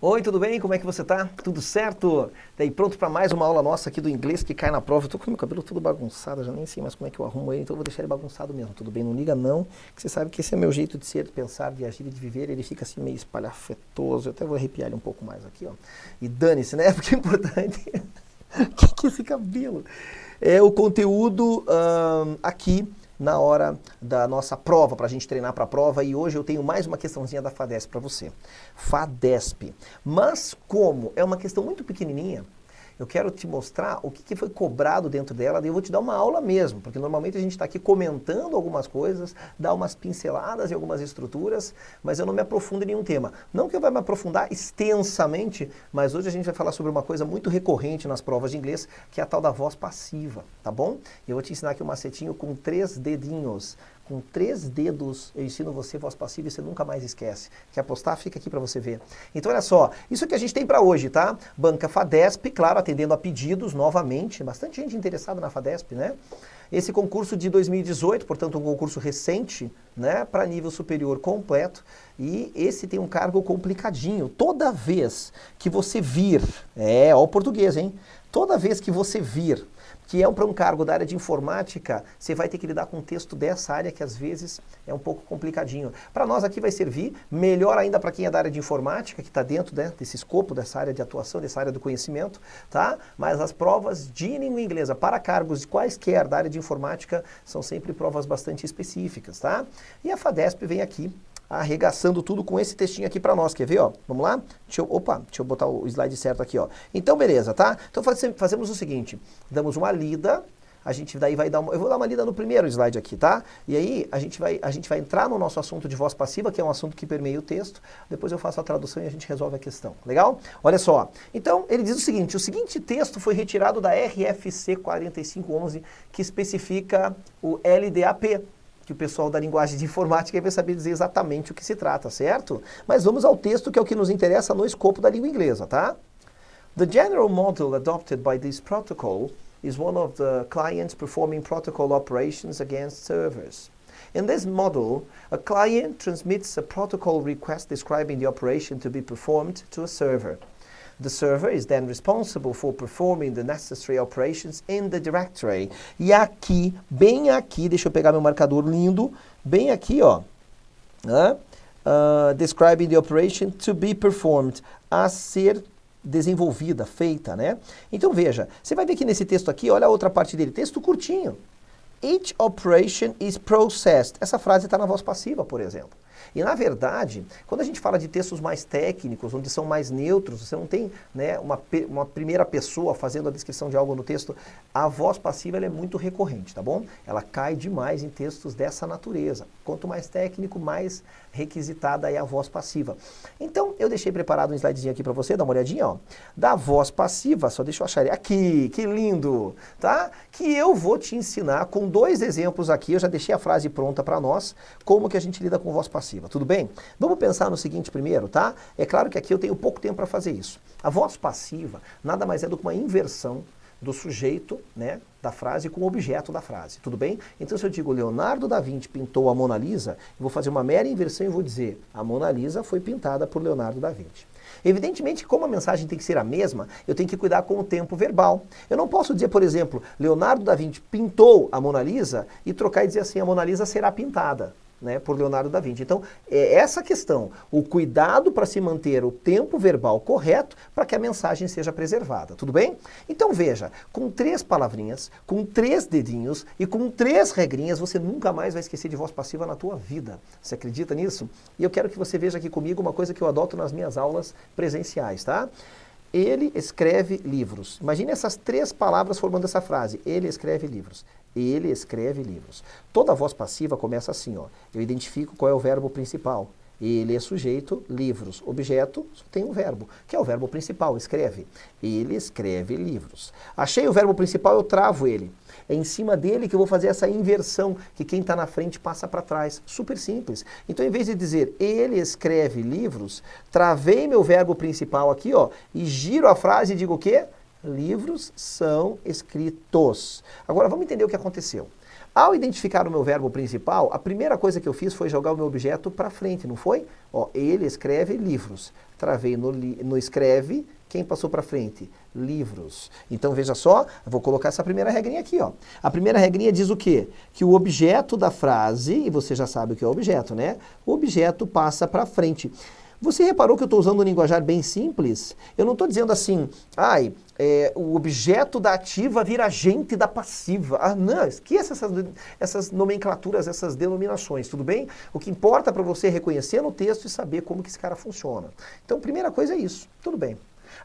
Oi, tudo bem? Como é que você tá? Tudo certo? Daí pronto para mais uma aula nossa aqui do inglês que cai na prova. Eu tô com meu cabelo todo bagunçado, já nem sei mais como é que eu arrumo ele, então eu vou deixar ele bagunçado mesmo. Tudo bem? Não liga não, que você sabe que esse é meu jeito de ser, de pensar, de agir e de viver. Ele fica assim meio espalhafetoso. Eu até vou arrepiar ele um pouco mais aqui, ó. E dane-se, né? Porque é importante. que é esse cabelo? É o conteúdo aqui na hora da nossa prova, para a gente treinar para a prova, e hoje eu tenho mais uma questãozinha da FADESP para você. FADESP. Mas como é uma questão muito pequenininha, eu quero te mostrar o que foi cobrado dentro dela, e eu vou te dar uma aula mesmo, porque normalmente a gente está aqui comentando algumas coisas, dá umas pinceladas em algumas estruturas, mas eu não me aprofundo em nenhum tema. Não que eu vá me aprofundar extensamente, mas hoje a gente vai falar sobre uma coisa muito recorrente nas provas de inglês, que é a tal da voz passiva, tá bom? Eu vou te ensinar aqui um macetinho com 3 dedinhos. Com 3 dedos eu ensino você voz passiva e você nunca mais esquece. Quer apostar? Fica aqui para você ver. Então olha só, isso que a gente tem para hoje, tá? Banca FADESP, claro, atendendo a pedidos novamente, bastante gente interessada na FADESP, né? Esse concurso de 2018, portanto um concurso recente, né, para nível superior completo, e esse tem um cargo complicadinho. Toda vez que você vir, ó o português, hein? Toda vez que você vir que é para um cargo da área de informática, você vai ter que lidar com um texto dessa área que às vezes é um pouco complicadinho. Para nós aqui vai servir, melhor ainda para quem é da área de informática, que está dentro desse escopo, dessa área de atuação, dessa área do conhecimento, tá? Mas as provas de língua inglesa para cargos de quaisquer da área de informática são sempre provas bastante específicas, tá? E a FADESP vem aqui arregaçando tudo com esse textinho aqui para nós, quer ver, ó? Vamos lá? Deixa eu botar o slide certo aqui, ó. Então, beleza, tá? Então fazemos o seguinte, damos uma lida, a gente daí vai dar eu vou dar uma lida no primeiro slide aqui, tá? E aí a gente vai entrar no nosso assunto de voz passiva, que é um assunto que permeia o texto, depois eu faço a tradução e a gente resolve a questão, legal? Olha só, então ele diz o seguinte texto foi retirado da RFC 4511, que especifica o LDAP, que o pessoal da linguagem de informática vai saber dizer exatamente o que se trata, certo? Mas vamos ao texto, que é o que nos interessa no escopo da língua inglesa, tá? The general model adopted by this protocol is one of the clients performing protocol operations against servers. In this model, a client transmits a protocol request describing the operation to be performed to a server. The server is then responsible for performing the necessary operations in the directory. E aqui, bem aqui, deixa eu pegar meu marcador lindo, bem aqui, ó, describing the operation to be performed, a ser desenvolvida, feita, né? Então veja, você vai ver que nesse texto aqui, olha a outra parte dele, texto curtinho. Each operation is processed. Essa frase está na voz passiva, por exemplo. E, na verdade, quando a gente fala de textos mais técnicos, onde são mais neutros, você não tem, né, uma primeira pessoa fazendo a descrição de algo no texto, a voz passiva ela é muito recorrente, tá bom? Ela cai demais em textos dessa natureza. Quanto mais técnico, mais requisitada é a voz passiva. Então, eu deixei preparado um slidezinho aqui para você, dá uma olhadinha, ó. Da voz passiva, só deixa eu achar ele aqui, que lindo, tá? Que eu vou te ensinar com 2 exemplos aqui, eu já deixei a frase pronta para nós, como que a gente lida com voz passiva, tudo bem? Vamos pensar no seguinte primeiro, tá? É claro que aqui eu tenho pouco tempo para fazer isso. A voz passiva nada mais é do que uma inversão do sujeito, né, da frase com o objeto da frase, tudo bem? Então se eu digo Leonardo da Vinci pintou a Mona Lisa, eu vou fazer uma mera inversão e vou dizer a Mona Lisa foi pintada por Leonardo da Vinci. Evidentemente, como a mensagem tem que ser a mesma, eu tenho que cuidar com o tempo verbal. Eu não posso dizer, por exemplo, Leonardo da Vinci pintou a Mona Lisa e trocar e dizer assim, a Mona Lisa será pintada, né, por Leonardo da Vinci. Então, é essa questão, o cuidado para se manter o tempo verbal correto para que a mensagem seja preservada, tudo bem? Então veja, com 3 palavrinhas, com 3 dedinhos e com 3 regrinhas, você nunca mais vai esquecer de voz passiva na tua vida. Você acredita nisso? E eu quero que você veja aqui comigo uma coisa que eu adoto nas minhas aulas presenciais, tá? Ele escreve livros. Imagine essas 3 palavras formando essa frase. Ele escreve livros. Ele escreve livros. Toda voz passiva começa assim, ó. Eu identifico qual é o verbo principal. Ele é sujeito, livros. Objeto, tem um verbo, que é o verbo principal, escreve. Ele escreve livros. Achei o verbo principal, eu travo ele. É em cima dele que eu vou fazer essa inversão, que quem está na frente passa para trás. Super simples. Então, em vez de dizer ele escreve livros, travei meu verbo principal aqui, ó, e giro a frase e digo o quê? Livros são escritos. Agora, vamos entender o que aconteceu. Ao identificar o meu verbo principal, a primeira coisa que eu fiz foi jogar o meu objeto para frente, não foi? Ó, ele escreve livros. Travei no escreve, quem passou para frente? Livros. Então veja só, eu vou colocar essa primeira regrinha aqui, ó. A primeira regrinha diz o quê? Que o objeto da frase, e você já sabe o que é objeto, né? O objeto passa para frente. Você reparou que eu estou usando um linguajar bem simples? Eu não estou dizendo assim, o objeto da ativa vira agente da passiva. Ah, não, esqueça essas nomenclaturas, essas denominações, tudo bem? O que importa para você é reconhecer no texto e saber como que esse cara funciona. Então, primeira coisa é isso, tudo bem.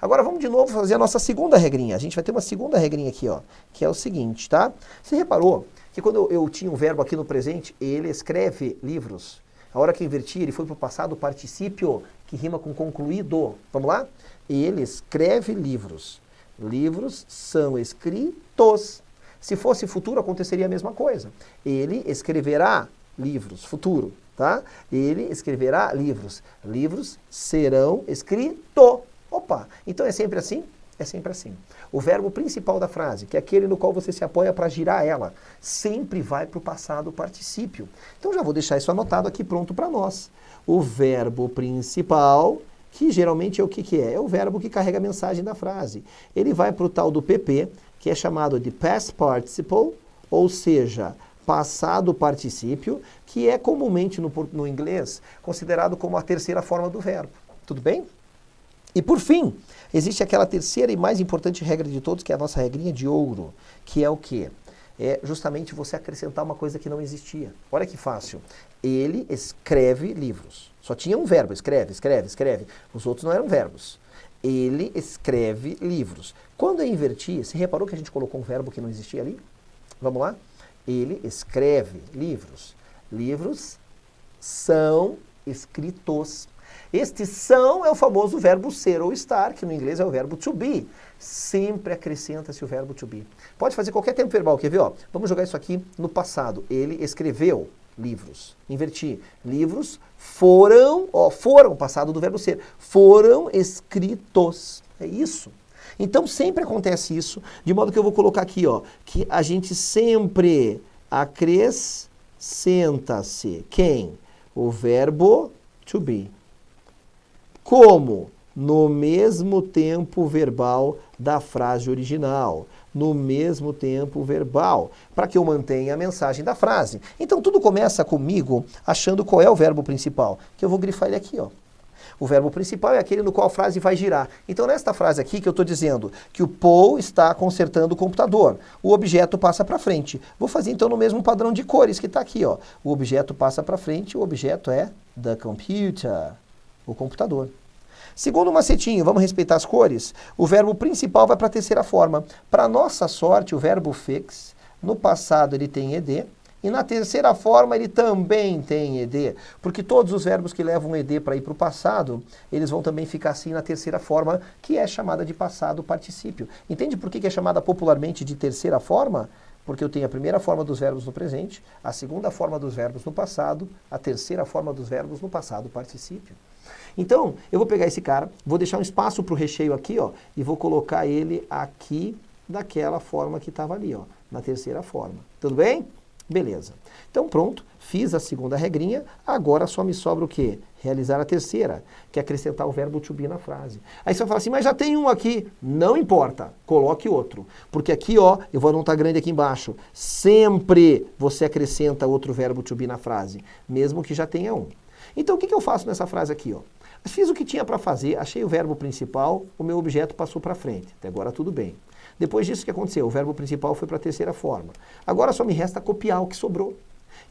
Agora vamos de novo fazer a nossa segunda regrinha. A gente vai ter uma segunda regrinha aqui, ó, que é o seguinte, tá? Você reparou que quando eu tinha um verbo aqui no presente, ele escreve livros. A hora que eu inverti, ele foi para o passado particípio, que rima com concluído. Vamos lá? Ele escreve livros. Livros são escritos. Se fosse futuro, aconteceria a mesma coisa. Ele escreverá livros. Futuro, tá? Ele escreverá livros. Livros serão escritos. Opa! Então é sempre assim? É sempre assim. O verbo principal da frase, que é aquele no qual você se apoia para girar ela, sempre vai para o passado particípio. Então já vou deixar isso anotado aqui pronto para nós. O verbo principal, que geralmente é o que é? É o verbo que carrega a mensagem da frase. Ele vai para o tal do PP, que é chamado de past participle, ou seja, passado particípio, que é comumente no inglês considerado como a terceira forma do verbo. Tudo bem? E por fim, existe aquela terceira e mais importante regra de todos, que é a nossa regrinha de ouro, que é o quê? É justamente você acrescentar uma coisa que não existia. Olha que fácil. Ele escreve livros. Só tinha um verbo, escreve, escreve, escreve. Os outros não eram verbos. Ele escreve livros. Quando eu inverti, você reparou que a gente colocou um verbo que não existia ali? Vamos lá? Ele escreve livros. Livros são escritos. Este são é o famoso verbo ser ou estar, que no inglês é o verbo to be. Sempre acrescenta-se o verbo to be. Pode fazer qualquer tempo verbal, quer ver? Ó, vamos jogar isso aqui no passado. Ele escreveu livros. Inverti. Livros foram, passado do verbo ser, foram escritos. É isso. Então sempre acontece isso, de modo que eu vou colocar aqui, ó, que a gente sempre acrescenta-se. Quem? O verbo to be. Como? No mesmo tempo verbal da frase original. No mesmo tempo verbal, para que eu mantenha a mensagem da frase. Então tudo começa comigo achando qual é o verbo principal, que eu vou grifar ele aqui, ó. O verbo principal é aquele no qual a frase vai girar. Então nesta frase aqui que eu estou dizendo que o Paul está consertando o computador, o objeto passa para frente. Vou fazer então no mesmo padrão de cores que está aqui, ó. O objeto passa para frente, o objeto é the computer. O computador. Segundo macetinho, vamos respeitar as cores? O verbo principal vai para a terceira forma. Para nossa sorte, o verbo fix, no passado ele tem ed, e na terceira forma ele também tem ed, porque todos os verbos que levam ed para ir para o passado, eles vão também ficar assim na terceira forma, que é chamada de passado particípio. Entende por que é chamada popularmente de terceira forma? Porque eu tenho a primeira forma dos verbos no presente, a segunda forma dos verbos no passado, a terceira forma dos verbos no passado particípio. Então, eu vou pegar esse cara, vou deixar um espaço para o recheio aqui, ó, e vou colocar ele aqui daquela forma que estava ali, ó, na terceira forma. Tudo bem? Beleza. Então, pronto, fiz a segunda regrinha, agora só me sobra o quê? Realizar a terceira, que é acrescentar o verbo to be na frase. Aí você vai falar assim, mas já tem um aqui. Não importa, coloque outro. Porque aqui, ó, eu vou anotar grande aqui embaixo, sempre você acrescenta outro verbo to be na frase, mesmo que já tenha um. Então, o que eu faço nessa frase aqui, ó? Fiz o que tinha para fazer, achei o verbo principal, o meu objeto passou para frente. Até agora tudo bem. Depois disso, o que aconteceu? O verbo principal foi para a terceira forma. Agora só me resta copiar o que sobrou.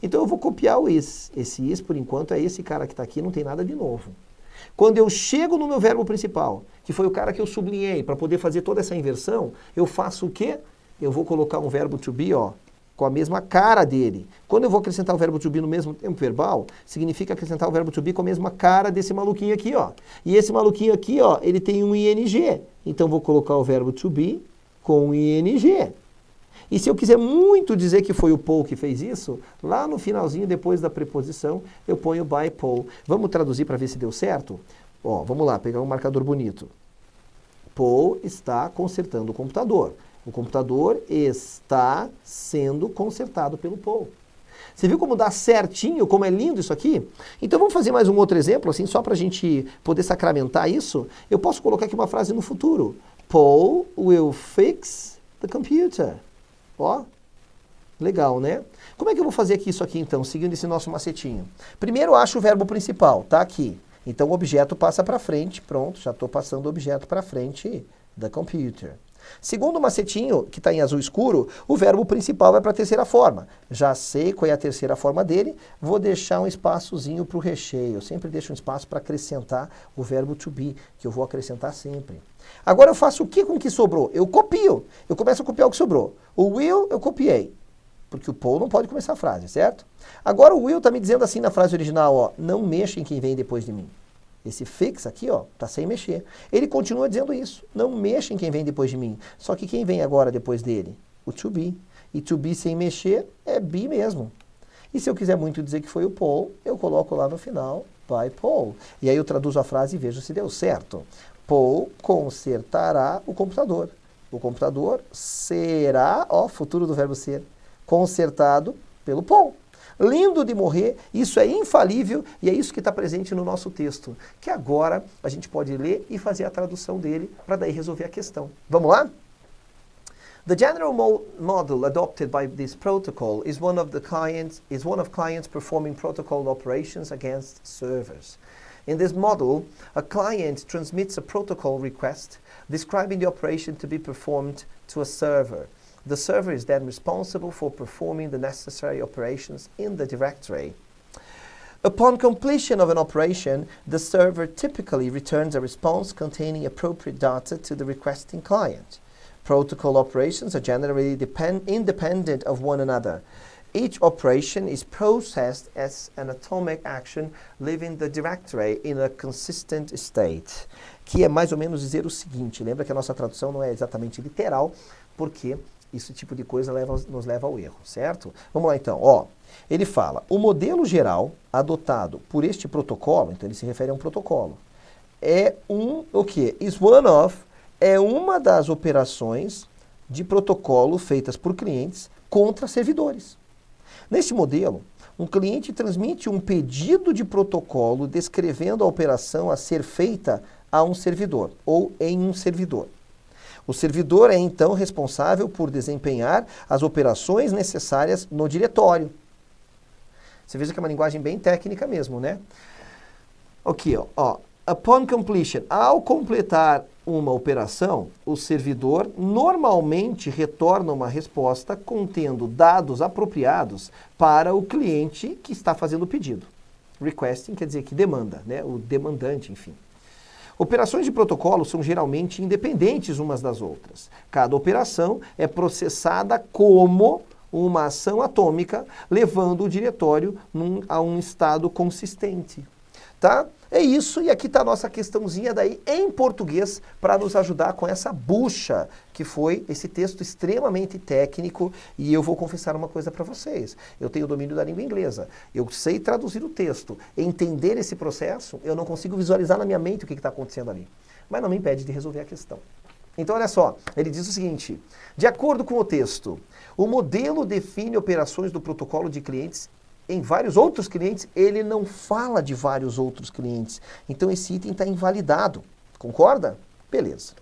Então eu vou copiar o is. Esse is, por enquanto, é esse cara que está aqui, não tem nada de novo. Quando eu chego no meu verbo principal, que foi o cara que eu sublinhei para poder fazer toda essa inversão, eu faço o quê? Eu vou colocar um verbo to be, ó, com a mesma cara dele. Quando eu vou acrescentar o verbo to be no mesmo tempo verbal, significa acrescentar o verbo to be com a mesma cara desse maluquinho aqui, ó. E esse maluquinho aqui, ó, ele tem um ing. Então vou colocar o verbo to be com ing. E se eu quiser muito dizer que foi o Paul que fez isso, lá no finalzinho, depois da preposição, eu ponho by Paul. Vamos traduzir para ver se deu certo? Ó, vamos lá, pegar um marcador bonito. Paul está consertando o computador. O computador está sendo consertado pelo Paul. Você viu como dá certinho, como é lindo isso aqui? Então vamos fazer mais um outro exemplo, assim, só para a gente poder sacramentar isso. Eu posso colocar aqui uma frase no futuro. Paul will fix the computer. Ó, legal, né? Como é que eu vou fazer aqui isso aqui, então, seguindo esse nosso macetinho? Primeiro, acho o verbo principal, tá aqui. Então o objeto passa para frente, pronto, já estou passando o objeto para frente da computer. Segundo o macetinho, que está em azul escuro, o verbo principal vai para a terceira forma. Já sei qual é a terceira forma dele, vou deixar um espaçozinho para o recheio. Eu sempre deixo um espaço para acrescentar o verbo to be, que eu vou acrescentar sempre. Agora eu faço o que com o que sobrou? Eu copio. Eu começo a copiar o que sobrou. O will eu copiei, porque o Paul não pode começar a frase, certo? Agora o will está me dizendo assim na frase original, ó, não mexa em quem vem depois de mim. Esse fix aqui, ó, tá sem mexer. Ele continua dizendo isso. Não mexa em quem vem depois de mim. Só que quem vem agora depois dele? O to be. E to be sem mexer é be mesmo. E se eu quiser muito dizer que foi o Paul, eu coloco lá no final, by Paul. E aí eu traduzo a frase e vejo se deu certo. Paul consertará o computador. O computador será, ó, futuro do verbo ser, consertado pelo Paul. Lindo de morrer, isso é infalível e é isso que está presente no nosso texto, que agora a gente pode ler e fazer a tradução dele para daí resolver a questão. Vamos lá? The general model adopted by this protocol is one of clients performing protocol operations against servers. In this model, a client transmits a protocol request describing the operation to be performed to a server. The server is then responsible for performing the necessary operations in the directory. Upon completion of an operation, the server typically returns a response containing appropriate data to the requesting client. Protocol operations are generally independent of one another. Each operation is processed as an atomic action, leaving the directory in a consistent state. Que é mais ou menos dizer o seguinte, lembra que a nossa tradução não é exatamente literal, porque esse tipo de coisa nos leva ao erro, certo? Vamos lá então, ó. Ele fala, o modelo geral adotado por este protocolo, então ele se refere a um protocolo, é o quê? Is one of, é uma das operações de protocolo feitas por clientes contra servidores. Neste modelo, um cliente transmite um pedido de protocolo descrevendo a operação a ser feita a um servidor, ou em um servidor. O servidor é, então, responsável por desempenhar as operações necessárias no diretório. Você veja que é uma linguagem bem técnica mesmo, né? Aqui, ó. Upon completion, ao completar uma operação, o servidor normalmente retorna uma resposta contendo dados apropriados para o cliente que está fazendo o pedido. Requesting quer dizer que demanda, né? O demandante, enfim. Operações de protocolo são geralmente independentes umas das outras. Cada operação é processada como uma ação atômica, levando o diretório a um estado consistente. Tá? É isso, e aqui está a nossa questãozinha daí em português para nos ajudar com essa bucha, que foi esse texto extremamente técnico, e eu vou confessar uma coisa para vocês. Eu tenho domínio da língua inglesa, eu sei traduzir o texto, entender esse processo, eu não consigo visualizar na minha mente o que está acontecendo ali. Mas não me impede de resolver a questão. Então, olha só, ele diz o seguinte, de acordo com o texto, o modelo define operações do protocolo de clientes em vários outros clientes, ele não fala de vários outros clientes. Então esse item está invalidado. Concorda? Beleza.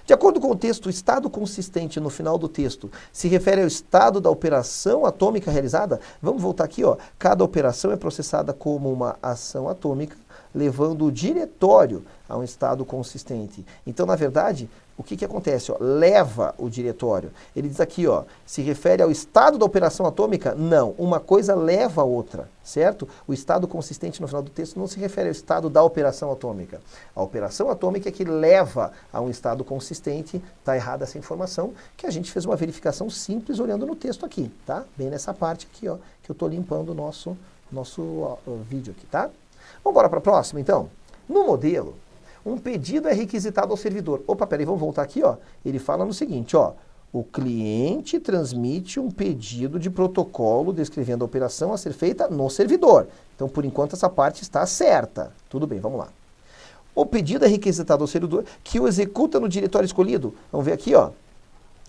De acordo com o texto, o estado consistente no final do texto se refere ao estado da operação atômica realizada. Vamos voltar aqui, ó. Cada operação é processada como uma ação atômica, levando o diretório a um estado consistente. Então, na verdade, o que acontece? Ó? Leva o diretório. Ele diz aqui, ó, se refere ao estado da operação atômica? Não, uma coisa leva a outra, certo? O estado consistente no final do texto não se refere ao estado da operação atômica. A operação atômica é que leva a um estado consistente. Está errada essa informação, que a gente fez uma verificação simples olhando no texto aqui, tá? Bem nessa parte aqui, ó, que eu estou limpando o nosso vídeo aqui, tá? Vamos embora para a próxima, então. No modelo, um pedido é requisitado ao servidor. Opa, peraí, vamos voltar aqui, ó. Ele fala no seguinte, ó. O cliente transmite um pedido de protocolo descrevendo a operação a ser feita no servidor. Então, por enquanto, essa parte está certa. Tudo bem, vamos lá. O pedido é requisitado ao servidor que o executa no diretório escolhido. Vamos ver aqui, ó.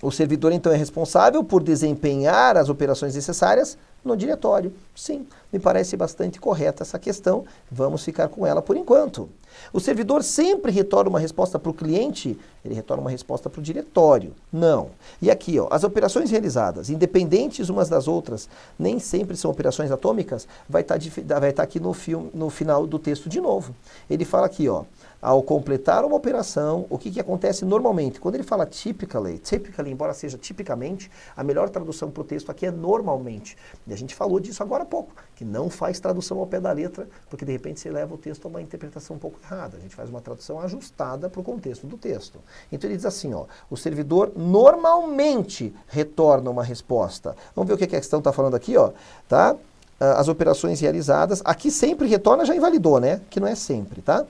O servidor, então, é responsável por desempenhar as operações necessárias no diretório. Sim, me parece bastante correta essa questão. Vamos ficar com ela por enquanto. O servidor sempre retorna uma resposta para o cliente? Ele retorna uma resposta para o diretório. Não. E aqui, ó, as operações realizadas, independentes umas das outras, nem sempre são operações atômicas, vai estar aqui no final do texto de novo. Ele fala aqui, ó, ao completar uma operação, o que acontece normalmente? Quando ele fala typically, embora seja tipicamente, a melhor tradução para o texto aqui é normalmente. E a gente falou disso agora há pouco, que não faz tradução ao pé da letra, porque de repente você leva o texto a uma interpretação um pouco errada. A gente faz uma tradução ajustada para o contexto do texto. Então ele diz assim, ó, o servidor normalmente retorna uma resposta. Vamos ver o que a questão está falando aqui, ó, tá? As operações realizadas, aqui sempre retorna, já invalidou, né? Que não é sempre, tá?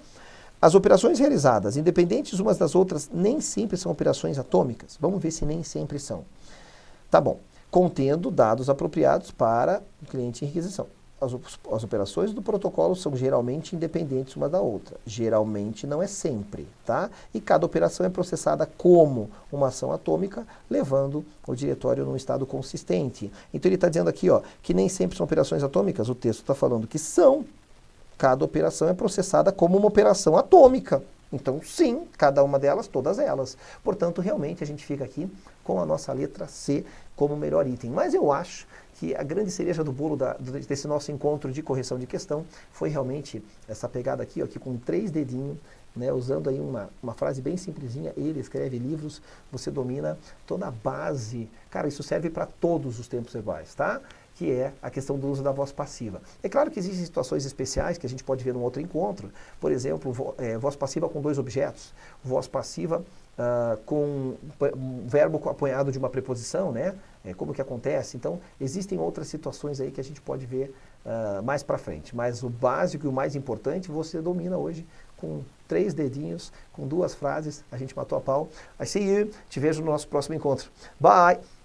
As operações realizadas, independentes umas das outras, nem sempre são operações atômicas. Vamos ver se nem sempre são. Tá bom. Contendo dados apropriados para o cliente em requisição. As operações do protocolo são geralmente independentes uma da outra. Geralmente não é sempre, tá? E cada operação é processada como uma ação atômica, levando o diretório num estado consistente. Então ele está dizendo aqui, ó, que nem sempre são operações atômicas. O texto está falando que são. Cada operação é processada como uma operação atômica. Então, sim, cada uma delas, todas elas. Portanto, realmente, a gente fica aqui com a nossa letra C como melhor item. Mas eu acho que a grande cereja do bolo desse nosso encontro de correção de questão foi realmente essa pegada aqui, ó, aqui com 3 dedinhos, né, usando aí uma frase bem simplesinha, ele escreve livros, você domina toda a base. Cara, isso serve para todos os tempos verbais, tá? Que é a questão do uso da voz passiva. É claro que existem situações especiais que a gente pode ver num outro encontro, por exemplo, voz passiva com 2 objetos, voz passiva com um verbo apoiado de uma preposição, né? Como que acontece? Então, existem outras situações aí que a gente pode ver mais para frente, mas o básico e o mais importante você domina hoje com 3 dedinhos, com 2 frases, a gente matou a pau. I see you, te vejo no nosso próximo encontro. Bye!